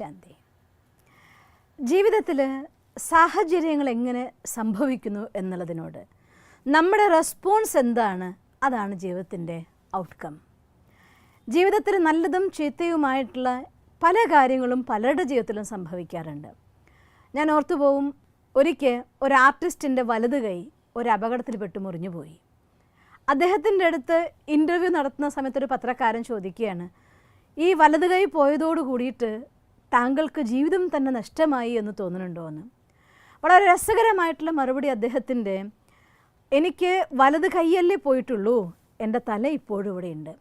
ശാന്തി. ജീവിതത്തിൽ സാഹചര്യങ്ങൾ എങ്ങനെ സംഭവിക്കുന്നു എന്നുള്ളതിനോട് നമ്മുടെ റെസ്പോൺസ് എന്താണ്, അതാണ് ജീവിതത്തിൻ്റെ ഔട്ട്കം. ജീവിതത്തിൽ നല്ലതും ചീത്തയുമായിട്ടുള്ള പല കാര്യങ്ങളും പലരുടെ ജീവിതത്തിലും സംഭവിക്കാറുണ്ട്. ഞാൻ ഓർത്തുപോകും, ഒരിക്കൽ ഒരു ആർട്ടിസ്റ്റിൻ്റെ വലത് കൈ ഒരു അപകടത്തിൽപ്പെട്ട് മുറിഞ്ഞുപോയി. അദ്ദേഹത്തിൻ്റെ അടുത്ത് ഇൻ്റർവ്യൂ നടത്തുന്ന സമയത്ത് ഒരു പത്രക്കാരൻ ചോദിക്കുകയാണ്, ഈ വലത് കൈ പോയതോട് കൂടിയിട്ട് താങ്കൾക്ക് ജീവിതം തന്നെ നഷ്ടമായി എന്ന് തോന്നുന്നുണ്ടോ എന്ന്. വളരെ രസകരമായിട്ടുള്ള മറുപടി അദ്ദേഹത്തിൻ്റെ, എനിക്ക് വലത് കൈയല്ലേ പോയിട്ടുള്ളൂ, എൻ്റെ തല ഇപ്പോഴും ഇവിടെയുണ്ട്.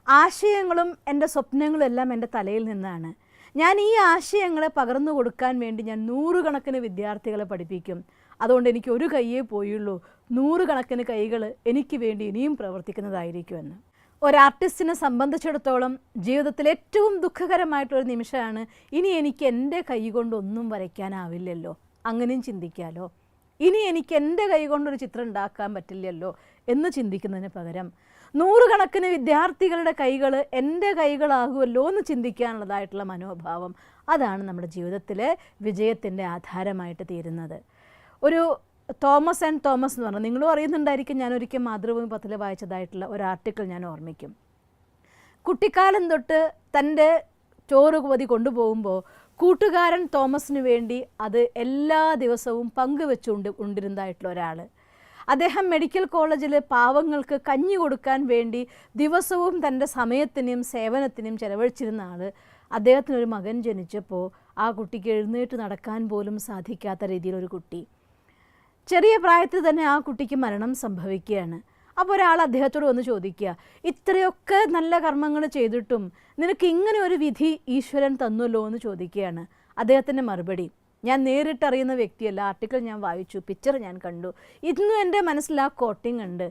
ആശയങ്ങളും എൻ്റെ സ്വപ്നങ്ങളും എല്ലാം എൻ്റെ തലയിൽ നിന്നാണ്. ഞാൻ ഈ ആശയങ്ങളെ പകർന്നു കൊടുക്കാൻ വേണ്ടി ഞാൻ 100 കണക്കിന് വിദ്യാർത്ഥികളെ പഠിപ്പിക്കും. അതുകൊണ്ട് എനിക്ക് ഒരു കൈയേ പോയുള്ളൂ, 100 കണക്കിന് കൈകൾ എനിക്ക് വേണ്ടി ഇനിയും പ്രവർത്തിക്കുന്നതായിരിക്കുമെന്ന്. ഒരാർട്ടിസ്റ്റിനെ സംബന്ധിച്ചിടത്തോളം ജീവിതത്തിൽ ഏറ്റവും ദുഃഖകരമായിട്ടൊരു നിമിഷമാണ്, ഇനി എനിക്ക് എൻ്റെ കൈ കൊണ്ടൊന്നും വരയ്ക്കാനാവില്ലല്ലോ, അങ്ങനെയും ചിന്തിക്കാമല്ലോ. ഇനി എനിക്ക് എൻ്റെ കൈ കൊണ്ടൊരു ചിത്രം ഉണ്ടാക്കാൻ പറ്റില്ലല്ലോ എന്ന് ചിന്തിക്കുന്നതിന് പകരം 100 കണക്കിന് വിദ്യാർത്ഥികളുടെ കൈകൾ എൻ്റെ കൈകളാകുമല്ലോ എന്ന് ചിന്തിക്കാനുള്ളതായിട്ടുള്ള മനോഭാവം, അതാണ് നമ്മുടെ ജീവിതത്തിലെ വിജയത്തിൻ്റെ ആധാരമായിട്ട് തീരുന്നത്. ഒരു തോമസ് ആൻഡ് തോമസ് എന്ന് പറഞ്ഞാൽ നിങ്ങളും അറിയുന്നുണ്ടായിരിക്കും, ഞാനൊരിക്കൽ മാതൃഭൂമി പത്രത്തിൽ വായിച്ചതായിട്ടുള്ള ഒരു ആർട്ടിക്കിൾ ഞാൻ ഓർമ്മിക്കും. കുട്ടിക്കാലം തൊട്ട് തൻ്റെ ചോറ് പൊതി കൊണ്ടുപോകുമ്പോൾ കൂട്ടുകാരൻ തോമസിന് വേണ്ടി അത് എല്ലാ ദിവസവും പങ്കുവെച്ചുകൊണ്ടിരുന്നതായിട്ടുള്ള ഒരാൾ. അദ്ദേഹം മെഡിക്കൽ കോളേജിൽ പാവങ്ങൾക്ക് കഞ്ഞി കൊടുക്കാൻ വേണ്ടി ദിവസവും തൻ്റെ സമയത്തിനും സേവനത്തിനും ചെലവഴിച്ചിരുന്ന ആൾ. അദ്ദേഹത്തിനൊരു മകൻ ജനിച്ചപ്പോൾ ആ കുട്ടിക്ക് എഴുന്നേറ്റ് നടക്കാൻ പോലും സാധിക്കാത്ത രീതിയിലൊരു കുട്ടി. ചെറിയ പ്രായത്തിൽ തന്നെ ആ കുട്ടിക്ക് മരണം സംഭവിക്കുകയാണ്. അപ്പോൾ ഒരാൾ അദ്ദേഹത്തോട് വന്ന് ചോദിക്കുക, ഇത്രയൊക്കെ നല്ല കർമ്മങ്ങൾ ചെയ്തിട്ടും നിനക്ക് ഇങ്ങനെ ഒരു വിധി ഈശ്വരൻ തന്നുല്ലോ എന്ന് ചോദിക്കുകയാണ്. അദ്ദേഹത്തിൻ്റെ മറുപടി, ഞാൻ നേരിട്ടറിയുന്ന വ്യക്തിയല്ല, ആർട്ടിക്കിൾ ഞാൻ വായിച്ചു, പിക്ചർ ഞാൻ കണ്ടു, ഇന്നും എൻ്റെ മനസ്സിൽ ആ കോട്ടിങ് ഉണ്ട്.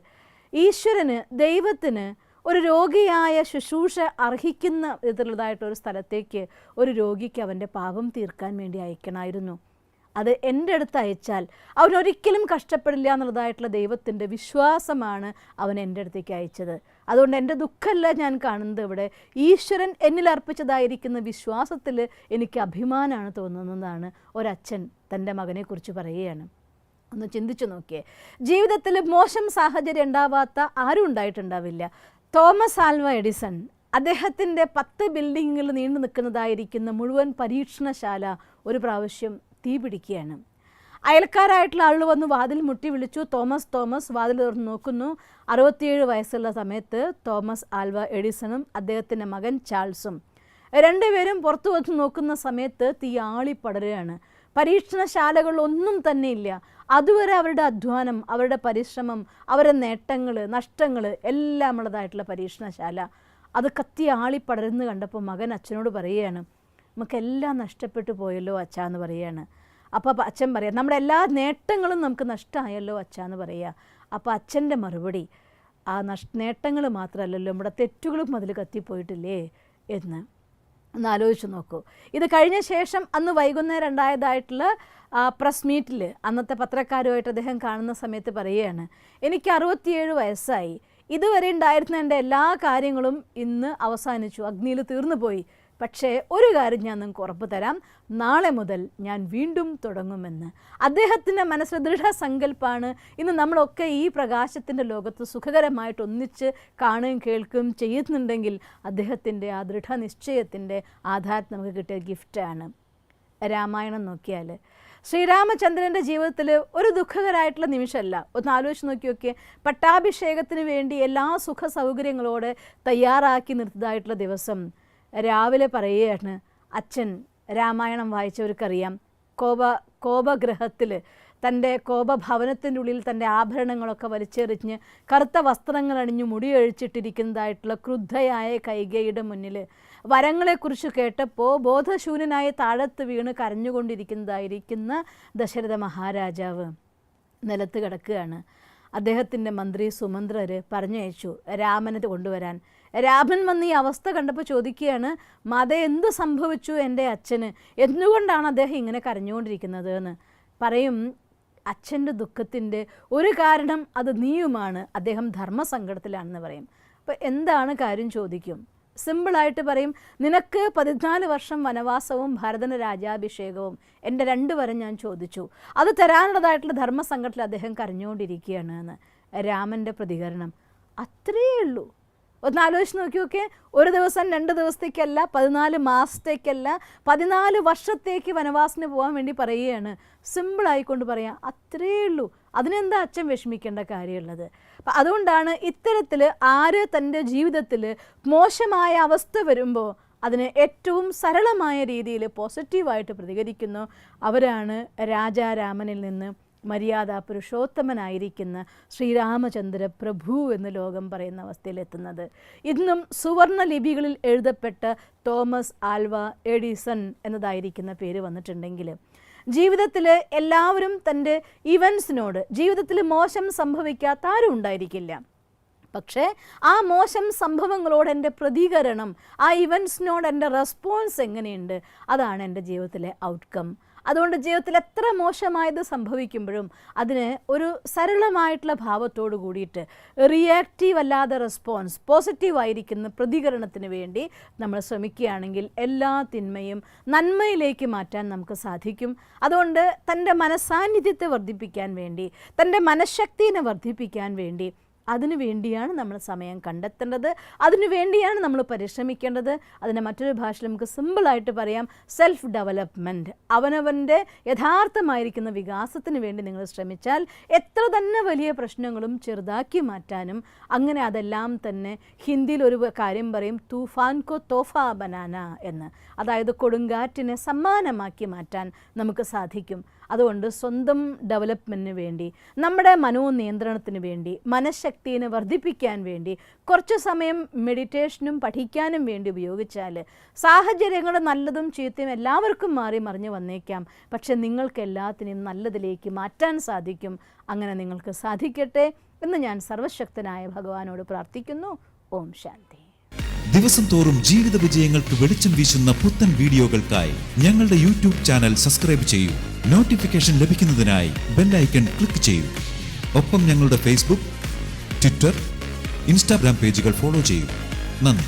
ഈശ്വരന്, ദൈവത്തിന് ഒരു രോഗിയായ ശുശ്രൂഷ അർഹിക്കുന്ന വിധത്തിലുള്ളതായിട്ടൊരു സ്ഥലത്തേക്ക് ഒരു രോഗിക്ക് അവൻ്റെ പാപം തീർക്കാൻ വേണ്ടി അയക്കണമായിരുന്നു. അത് എൻ്റെ അടുത്ത് അയച്ചാൽ അവനൊരിക്കലും കഷ്ടപ്പെടില്ല എന്നുള്ളതായിട്ടുള്ള ദൈവത്തിൻ്റെ വിശ്വാസമാണ് അവൻ എൻ്റെ അടുത്തേക്ക് അയച്ചത്. അതുകൊണ്ട് എൻ്റെ ദുഃഖമല്ല ഞാൻ കാണുന്നത്, ഇവിടെ ഈശ്വരൻ എന്നിൽ അർപ്പിച്ചതായിരിക്കുന്ന വിശ്വാസത്തിൽ എനിക്ക് അഭിമാനമാണ് തോന്നുന്നതാണ് ഒരച്ഛൻ തൻ്റെ മകനെക്കുറിച്ച് പറയുകയാണ്. ഒന്ന് ചിന്തിച്ചു നോക്കിയേ, ജീവിതത്തിൽ മോശം സാഹചര്യം ഉണ്ടാവാത്ത ആരും ഉണ്ടായിട്ടുണ്ടാവില്ല. തോമസ് ആൽവ എഡിസൺ, അദ്ദേഹത്തിൻ്റെ 10 ബിൽഡിങ്ങുകൾ നീണ്ടു നിൽക്കുന്നതായിരിക്കുന്ന മുഴുവൻ പരീക്ഷണശാല ഒരു പ്രാവശ്യം തീ പിടിക്കുകയാണ്. അയൽക്കാരായിട്ടുള്ള ആൾ വന്ന് വാതിൽ മുട്ടി വിളിച്ചു, തോമസ് തോമസ്. വാതിൽ തുറന്ന് നോക്കുന്നു, 67 വയസ്സുള്ള സമയത്ത് തോമസ് ആൽവ എഡിസണും അദ്ദേഹത്തിൻ്റെ മകൻ ചാൾസും രണ്ടുപേരും പുറത്തു വന്ന് നോക്കുന്ന സമയത്ത് തീ ആളിപ്പടരുകയാണ്. പരീക്ഷണശാലകളൊന്നും തന്നെ ഇല്ല. അതുവരെ അവരുടെ അധ്വാനം, അവരുടെ പരിശ്രമം, അവരുടെ നേട്ടങ്ങൾ, നഷ്ടങ്ങൾ എല്ലാം ഉള്ളതായിട്ടുള്ള പരീക്ഷണശാല അത് കത്തി ആളിപ്പടരുന്ന് കണ്ടപ്പോൾ മകൻ അച്ഛനോട് പറയുകയാണ്, നമുക്കെല്ലാം നഷ്ടപ്പെട്ടു പോയല്ലോ അച്ഛാ എന്ന് പറയുകയാണ്. അപ്പോൾ അച്ഛൻ പറയാം, നമ്മുടെ എല്ലാ നേട്ടങ്ങളും നമുക്ക് നഷ്ടമായല്ലോ അച്ഛാ എന്ന് പറയുക. അപ്പോൾ അച്ഛൻ്റെ മറുപടി, ആ നേട്ടങ്ങൾ മാത്രമല്ലല്ലോ, നമ്മുടെ തെറ്റുകളും അതിൽ കത്തിപ്പോയിട്ടില്ലേ എന്ന് ഒന്ന് ആലോചിച്ച് നോക്കൂ. ഇത് കഴിഞ്ഞ ശേഷം അന്ന് വൈകുന്നേരം ഉണ്ടായതായിട്ടുള്ള പ്രസ് മീറ്റിൽ അന്നത്തെ പത്രക്കാരുമായിട്ട് അദ്ദേഹം കാണുന്ന സമയത്ത് പറയുകയാണ്, എനിക്ക് 67 വയസ്സായി, ഇതുവരെ ഉണ്ടായിരുന്ന എൻ്റെ എല്ലാ കാര്യങ്ങളും ഇന്ന് അവസാനിച്ചു, അഗ്നിയിൽ തീർന്നു പോയി. പക്ഷേ ഒരു കാര്യം ഞാൻ നിങ്ങൾക്ക് ഉറപ്പ് തരാം, നാളെ മുതൽ ഞാൻ വീണ്ടും തുടങ്ങുമെന്ന്. അദ്ദേഹത്തിൻ്റെ മനസ്സിൽ ദൃഢസങ്കല്പമാണ്. ഇന്ന് നമ്മളൊക്കെ ഈ പ്രകാശത്തിൻ്റെ ലോകത്ത് സുഖകരമായിട്ട് ഒന്നിച്ച് കാണുകയും കേൾക്കുകയും ചെയ്യുന്നുണ്ടെങ്കിൽ അദ്ദേഹത്തിൻ്റെ ആ ദൃഢനിശ്ചയത്തിൻ്റെ ആധാരത്തിൽ നമുക്ക് കിട്ടിയ ഗിഫ്റ്റാണ്. രാമായണം നോക്കിയാൽ ശ്രീരാമചന്ദ്രൻ്റെ ജീവിതത്തിൽ ഒരു ദുഃഖകരമായിട്ടുള്ള നിമിഷമല്ല. ഒന്ന് ആലോചിച്ച് നോക്കിയൊക്കെ, പട്ടാഭിഷേകത്തിന് വേണ്ടി എല്ലാ സുഖ സൗകര്യങ്ങളോടെ തയ്യാറാക്കി നിർത്തിയതായിട്ടുള്ള ദിവസം രാവിലെ പറയുകയാണ്, അച്ഛൻ രാമായണം വായിച്ചവർക്കറിയാം, കോപഗ്രഹത്തിൽ തൻ്റെ കോപഭവനത്തിൻ്റെ ഉള്ളിൽ തൻ്റെ ആഭരണങ്ങളൊക്കെ വലിച്ചെറിഞ്ഞ് കറുത്ത വസ്ത്രങ്ങൾ അണിഞ്ഞ് മുടിയൊഴിച്ചിട്ടിരിക്കുന്നതായിട്ടുള്ള ക്രുദ്ധയായ കൈകേയിയുടെ മുന്നിൽ വരങ്ങളെക്കുറിച്ച് കേട്ടപ്പോൾ ബോധശൂന്യനായ താഴത്ത് വീണ് കരഞ്ഞുകൊണ്ടിരിക്കുന്നതായിരിക്കുന്ന ദശരഥ മഹാരാജാവ് നിലത്ത് കിടക്കുകയാണ്. അദ്ദേഹത്തിൻ്റെ മന്ത്രി സുമന്ത്രർ പറഞ്ഞയച്ചു രാമനെ കൊണ്ടുവരാൻ. രാമൻ വന്ന് ഈ അവസ്ഥ കണ്ടപ്പോൾ ചോദിക്കുകയാണ്, മാതേ എന്ത് സംഭവിച്ചു എൻ്റെ അച്ഛന്, എന്തുകൊണ്ടാണ് അദ്ദേഹം ഇങ്ങനെ കരഞ്ഞുകൊണ്ടിരിക്കുന്നത് എന്ന്. പറയും, അച്ഛൻ്റെ ദുഃഖത്തിൻ്റെ ഒരു കാരണം അത് നീയുമാണ്, അദ്ദേഹം ധർമ്മസങ്കടത്തിലാണെന്ന് പറയും. അപ്പോൾ എന്താണ് കാര്യം ചോദിക്കും. സിമ്പിളായിട്ട് പറയും, നിനക്ക് 14 വർഷം വനവാസവും ഭരതന് രാജാഭിഷേകവും എൻ്റെ 2 വരം ഞാൻ ചോദിച്ചു, അത് തരാനുള്ളതായിട്ടുള്ള ധർമ്മസങ്കടത്തിൽ അദ്ദേഹം കരഞ്ഞുകൊണ്ടിരിക്കുകയാണ് എന്ന്. രാമൻ്റെ പ്രതികരണം അത്രയേ ഉള്ളൂ. ഒന്ന് ആലോചിച്ച് നോക്കിയൊക്കെ, ഒരു ദിവസം 2 ദിവസത്തേക്കല്ല, 14 മാസത്തേക്കല്ല, 14 വർഷത്തേക്ക് വനവാസത്തിന് പോകാൻ വേണ്ടി പറയുകയാണ്. സിമ്പിളായിക്കൊണ്ട് പറയാം, അത്രയേ ഉള്ളൂ. അതിനെന്താ അച്ഛൻ വിഷമിക്കേണ്ട കാര്യമുള്ളത്? അപ്പം അതുകൊണ്ടാണ് ഇത്തരത്തിൽ ആര് തൻ്റെ ജീവിതത്തിൽ മോശമായ അവസ്ഥ വരുമ്പോൾ അതിന് ഏറ്റവും സരളമായ രീതിയിൽ പോസിറ്റീവായിട്ട് പ്രതികരിക്കുന്നു, അവരാണ് രാജാരാമനിൽ നിന്ന് മര്യാദ പുരുഷോത്തമനായിരിക്കുന്ന ശ്രീരാമചന്ദ്ര പ്രഭു എന്ന് ലോകം പറയുന്ന അവസ്ഥയിലെത്തുന്നത്. ഇന്നും സുവർണ ലിപികളിൽ എഴുതപ്പെട്ട തോമസ് ആൽവ എഡിസൺ എന്നതായിരിക്കുന്ന പേര് വന്നിട്ടുണ്ടെങ്കിൽ, ജീവിതത്തിൽ എല്ലാവരും തൻ്റെ ഇവൻസിനോട്, ജീവിതത്തിൽ മോശം സംഭവിക്കാത്ത ആരും ഉണ്ടായിരിക്കില്ല, പക്ഷേ ആ മോശം സംഭവങ്ങളോട് എൻ്റെ പ്രതികരണം, ആ ഇവൻസിനോട് എൻ്റെ റെസ്പോൺസ് എങ്ങനെയുണ്ട്, അതാണ് എൻ്റെ ജീവിതത്തിലെ ഔട്ട്കം. അതുകൊണ്ട് ജീവിതത്തിൽ എത്ര മോശമായത് സംഭവിക്കുമ്പോഴും അതിന് ഒരു സരളമായിട്ടുള്ള ഭാവത്തോട് കൂടിയിട്ട് റിയാക്റ്റീവ് അല്ലാതെ റെസ്പോൺസ്, പോസിറ്റീവായിരിക്കുന്ന പ്രതികരണത്തിന് വേണ്ടി നമ്മൾ ശ്രമിക്കുകയാണെങ്കിൽ എല്ലാ തിന്മയും നന്മയിലേക്ക് മാറ്റാൻ നമുക്ക് സാധിക്കും. അതുകൊണ്ട് തൻ്റെ മനസാന്നിധ്യത്തെ വർദ്ധിപ്പിക്കാൻ വേണ്ടി, തൻ്റെ മനഃശക്തിയെ വർദ്ധിപ്പിക്കാൻ വേണ്ടി, അതിനു വേണ്ടിയാണ് നമ്മൾ സമയം കണ്ടെത്തേണ്ടത്, അതിനു വേണ്ടിയാണ് നമ്മൾ പരിശ്രമിക്കേണ്ടത്. അതിനെ മറ്റൊരു ഭാഷയിൽ നമുക്ക് സിമ്പിളായിട്ട് പറയാം, സെൽഫ് ഡെവലപ്മെൻറ്റ്. അവനവൻ്റെ യഥാർത്ഥമായിരിക്കുന്ന വികാസത്തിന് വേണ്ടി നിങ്ങൾ ശ്രമിച്ചാൽ എത്ര തന്നെ വലിയ പ്രശ്നങ്ങളും ചെറുതാക്കി മാറ്റാനും, അങ്ങനെ അതെല്ലാം തന്നെ ഹിന്ദിയിൽ ഒരു കാര്യം പറയും, തൂഫാൻ കോ തോഫ ബനാന എന്ന്, അതായത് കൊടുങ്കാറ്റിനെ സമ്മാനമാക്കി മാറ്റാൻ നമുക്ക് സാധിക്കും. അതുകൊണ്ട് സ്വന്തം ഡെവലപ്മെൻറ്റിന് വേണ്ടി, നമ്മുടെ മനോനിയന്ത്രണത്തിന് വേണ്ടി, മനഃശക്തിയെ വർദ്ധിപ്പിക്കാൻ വേണ്ടി കുറച്ച് സമയം മെഡിറ്റേഷനും പഠിക്കാനും വേണ്ടി ഉപയോഗിച്ചാൽ സാഹചര്യങ്ങൾ നല്ലതും ചീത്തയും എല്ലാവർക്കും മാറി മറിഞ്ഞ് വന്നേക്കാം, പക്ഷെ നിങ്ങൾക്ക് എല്ലാത്തിനെയും നല്ലതിലേക്ക് മാറ്റാൻ സാധിക്കും. അങ്ങനെ നിങ്ങൾക്ക് സാധിക്കട്ടെ എന്ന് ഞാൻ സർവശക്തനായ ഭഗവാനോട് പ്രാർത്ഥിക്കുന്നു. ഓം ശാന്തി. ദിവസം തോറും ജീവിത വിജയങ്ങൾക്ക് വെളിച്ചം വീശുന്ന പുത്തൻ വീഡിയോകൾക്കായി ഞങ്ങളുടെ യൂട്യൂബ് ചാനൽ സബ്സ്ക്രൈബ് ചെയ്യൂ. നോട്ടിഫിക്കേഷൻ ലഭിക്കുന്നതിനായി ബെൽ ഐക്കൺ ക്ലിക്ക് ചെയ്യൂ. ഒപ്പം ഞങ്ങളുടെ ഫേസ്ബുക്ക്, ട്വിറ്റർ, ഇൻസ്റ്റാഗ്രാം പേജുകൾ ഫോളോ ചെയ്യൂ. നന്ദി.